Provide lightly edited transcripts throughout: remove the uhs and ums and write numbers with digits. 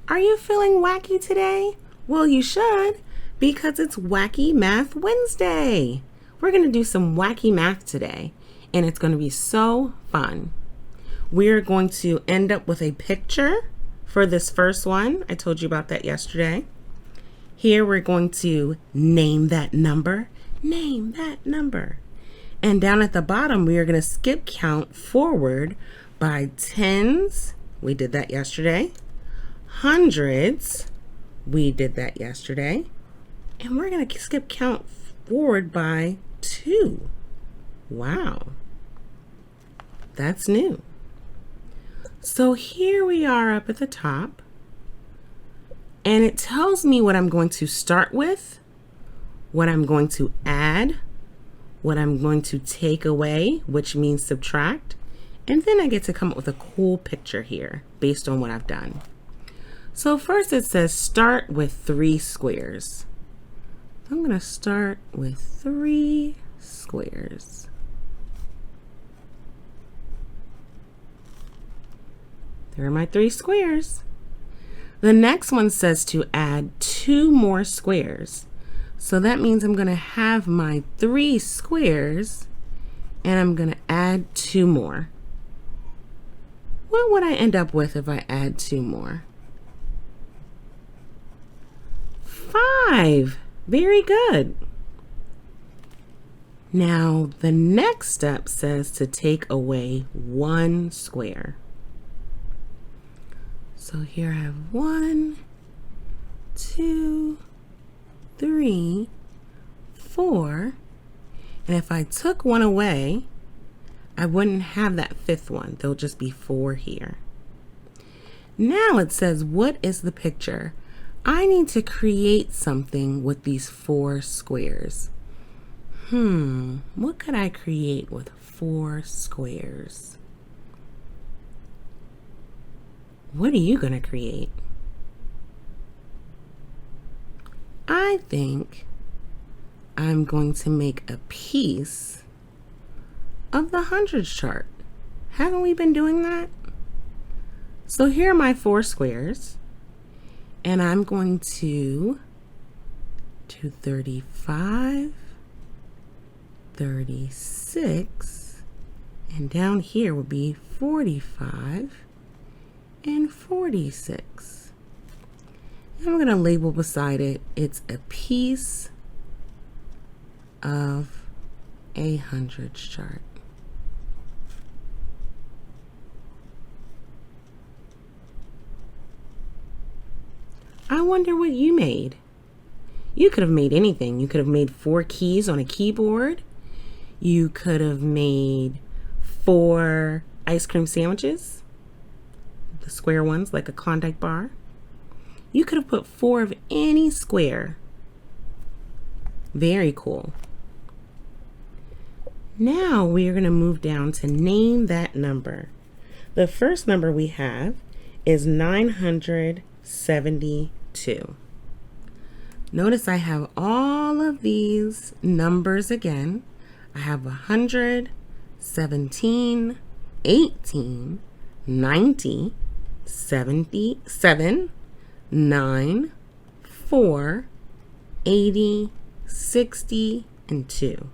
Are you feeling wacky today? Well, you should, because it's Wacky Math Wednesday. We're going to do some wacky math today, and it's going to be so fun. We're going to end up with a picture for this first one. I told you about that yesterday. Here we're going to name that number. Name that number. And down at the bottom, we are going to skip count forward by tens. We did that yesterday. Hundreds. We did that yesterday. And we're going to skip count forward by 2. Wow. That's new. So here we are up at the top. And it tells me what I'm going to start with, what I'm going to add, what I'm going to take away, which means subtract. And then I get to come up with a cool picture here based on what I've done. So first it says start with 3 squares. I'm going to start with 3 squares. There are my 3 squares. The next one says to add 2 more squares. So that means I'm going to have my 3 squares and I'm going to add 2 more. What would I end up with if I add 2 more? 5. Very good. Now the next step says to take away 1 square. So here I have 1, 2, 3, 4. And if I took 1 away, I wouldn't have that 5th one. There'll just be 4 here. Now it says, what is the picture? I need to create something with these 4 squares. What could I create with 4 squares? What are you going to create? I think I'm going to make a piece of the hundreds chart. Haven't we been doing that? So here are my 4 squares. And I'm going to do 35, 36, and down here would be 45 and 46. And I'm going to label beside it, it's a piece of a hundreds chart. I wonder what you made. You could have made anything. You could have made 4 keys on a keyboard. You could have made 4 ice cream sandwiches, the square ones like a Klondike bar. You could have put 4 of any square. Very cool. Now we are going to move down to name that number. The first number we have is 972. Notice I have all of these numbers again. I have 100, 17, 18, 90, 77, 9, 4, 80, 60, and 2.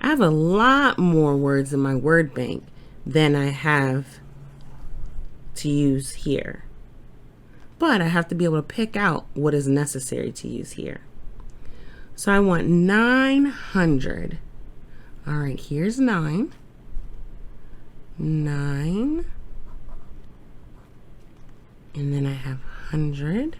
I have a lot more words in my word bank than I have to use here. But I have to be able to pick out what is necessary to use here. So I want 900. All right, here's 9. 9. And then I have 100.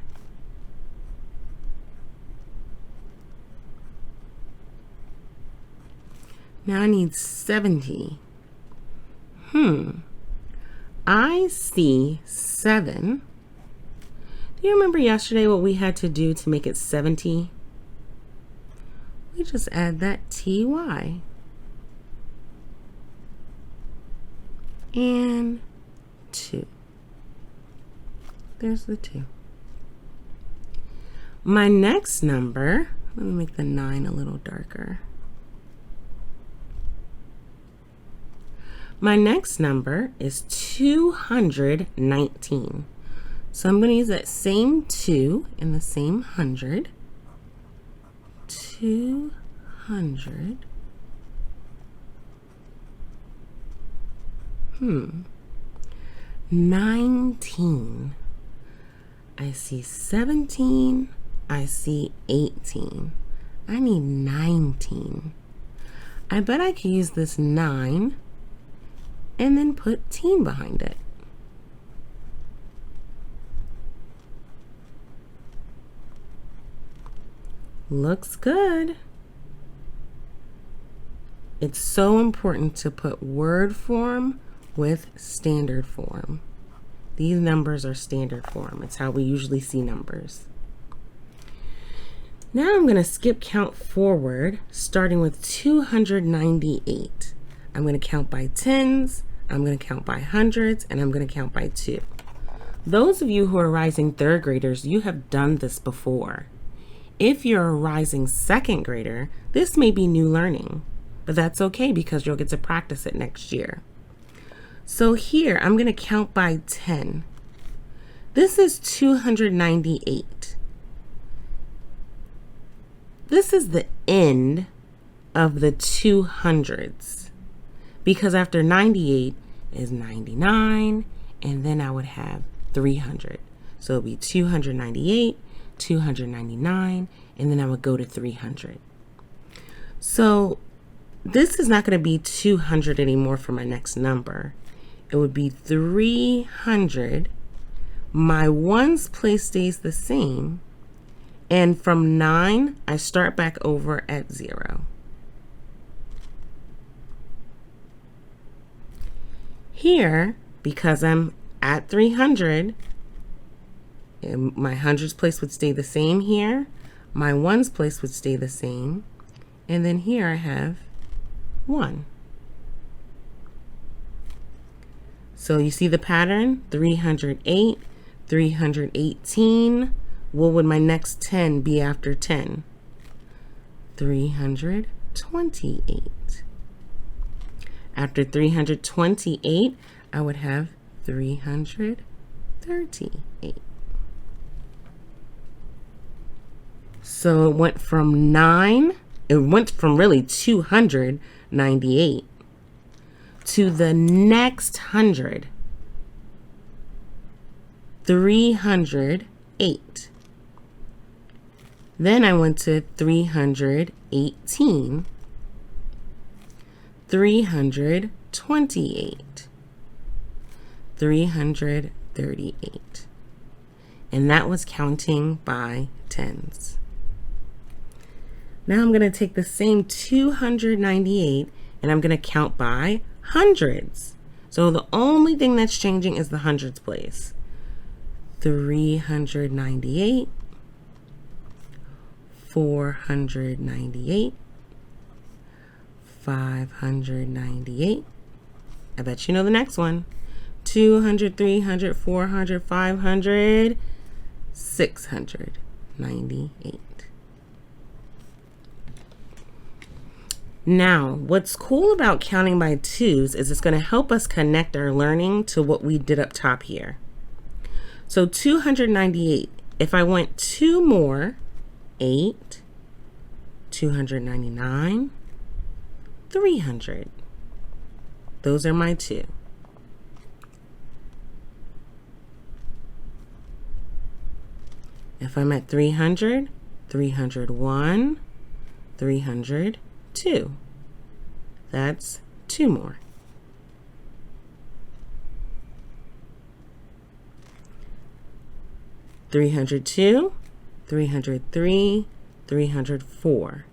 Now I need 70. I see 7. Do you remember yesterday what we had to do to make it 70? We just add that TY. And 2. There's the 2. My next number, let me make the 9 a little darker. My next number is 219. So I'm going to use that same 2 in the same 100. 200. 19. I see 17. I see 18. I need 19. I bet I could use this 9 and then put teen behind it. Looks good. It's so important to put word form with standard form. These numbers are standard form. It's how we usually see numbers. Now I'm going to skip count forward, starting with 298. I'm going to count by tens, I'm going to count by hundreds, and I'm going to count by 2. Those of you who are rising third graders, you have done this before. If you're a rising second grader, this may be new learning, but that's okay because you'll get to practice it next year. So here, I'm going to count by 10. This is 298. This is the end of the 200s because after 98 is 99, and then I would have 300. So it would be 298, 299, and then I would go to 300. So this is not going to be 200 anymore for my next number. It would be 300. My ones place stays the same. And from 9, I start back over at 0. Here, because I'm at 300, my hundreds place would stay the same here. My ones place would stay the same. And then here I have 1. So you see the pattern, 308, 318. What would my next 10 be after 10? 328. After 328, I would have 338. So it went from 9, it went from really 298 to the next 100, 308. Then I went to 318, 328, 338. And that was counting by tens. Now I'm going to take the same 298 and I'm going to count by hundreds. So the only thing that's changing is the hundreds place. 398, 498, 598. I bet you know the next one. 200, 300, 400, 500, 698. Now, what's cool about counting by twos is it's going to help us connect our learning to what we did up top here. So 298, if I went 2 more, 8, 299, 300. Those are my 2. If I'm at 300, 301, 302. That's 2 more. $302, 303, 304.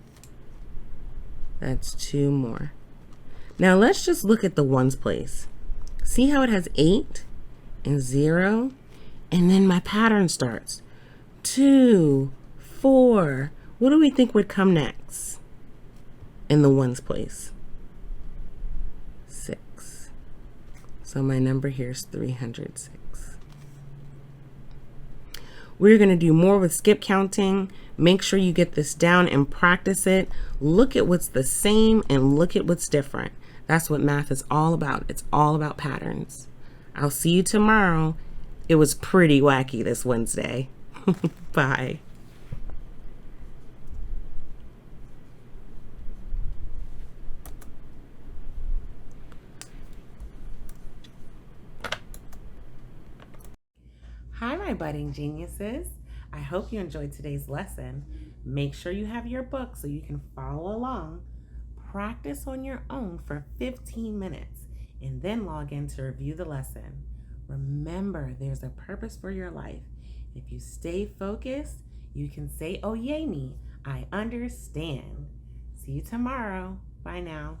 That's 2 more. Now let's just look at the ones place. See how it has 8 and 0, and then my pattern starts. 2, 4. What do we think would come next in the ones place? 6. So my number here is 306. We're going to do more with skip counting. Make sure you get this down and practice it. Look at what's the same and look at what's different. That's what math is all about. It's all about patterns. I'll see you tomorrow It was pretty wacky this Wednesday. Bye. Hi, my budding geniuses. I hope you enjoyed today's lesson. Make sure you have your book so you can follow along. Practice on your own for 15 minutes and then log in to review the lesson. Remember, there's a purpose for your life. If you stay focused, you can say, Oyemi, I understand. See you tomorrow. Bye now.